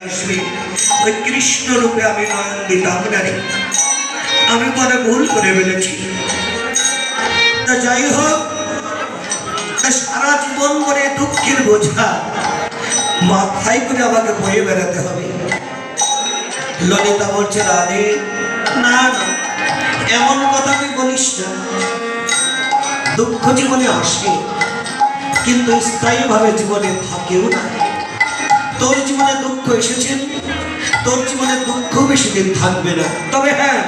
ওই কৃষ্ণ রূপে আমি নয়ন দিতাম না রে, আমি পরে ভুল করে ফেলেছি। তা যাই হোক, সারা জীবন করে দুঃখের বোঝা মাথায় করে আমাকে বয়ে বেড়াতে হবে। ললিতা বলছে, রাধে না না, এমন কথা তুই বলিস না। দুঃখ জীবনে আসে কিন্তু স্থায়ী ভাবে জীবনে থাকেও না। তোর জীবনে দুঃখ এসেছে, তোর জীবনে দুঃখ বেশি দিন থাকবে না। তবে হ্যাঁ,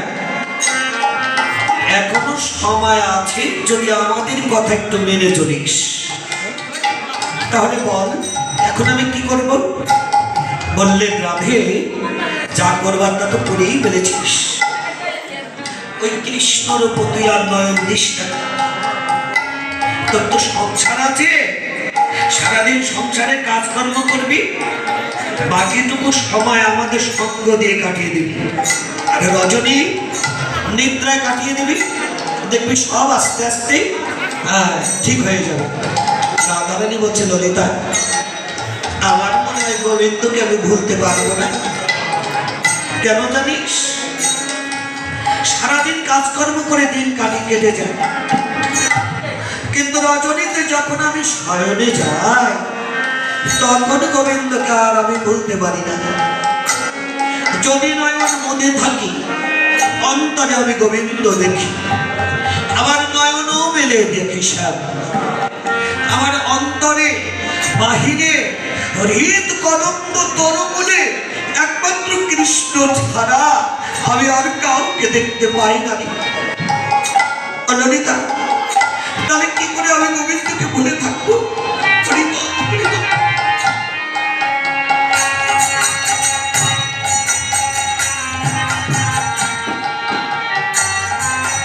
এখনো সময় আছে, যদি আমাদের কথা একটু মেনে চলিস। তাহলে বল, এখন আমি কি করব? বললেন, রাধে যা করবার তা তো করেই ফেলেছিস। ওই কৃষ্ণর প্রতি আর নয়ন দিস না। তোর তো সংসার আছে, সারাদিন সংসারে কাজকর্ম করবি, বাকিটুকু সময় আমাদের সঙ্গ দিয়ে কাটিয়ে দিবি। আর রজনী নিদ্রায় কাটিয়ে দিবি, দেখবি সব আস্তে আস্তে ঠিক হয়ে যাবে। রাধারানী বলছে, ললিতা আমার মনে হয় গোবিন্দকে আমি ভুলতে পারবো না। কেন জানিস? সারাদিন কাজকর্ম করে দিন কেটে যায়, কিন্তু রজনীতে যখন আমি শয়নে যাই তখন গোবিন্দকে আর আমি ভুলতে পারি না। যদি নয়ন মনে থাকি, অন্তরে আমি গোবিন্দ দেখি, আমার নয়নও মেলে দেখি সব। আমার অন্তরে বাহিরে হৃদ কদম্ব তরুণে একমাত্র কৃষ্ণ ছাড়া আমি আর কাউকে দেখতে পাই না। ললিতা, তাহলে কি করে আমি গোবিন্দকে ভুলে থাকবো?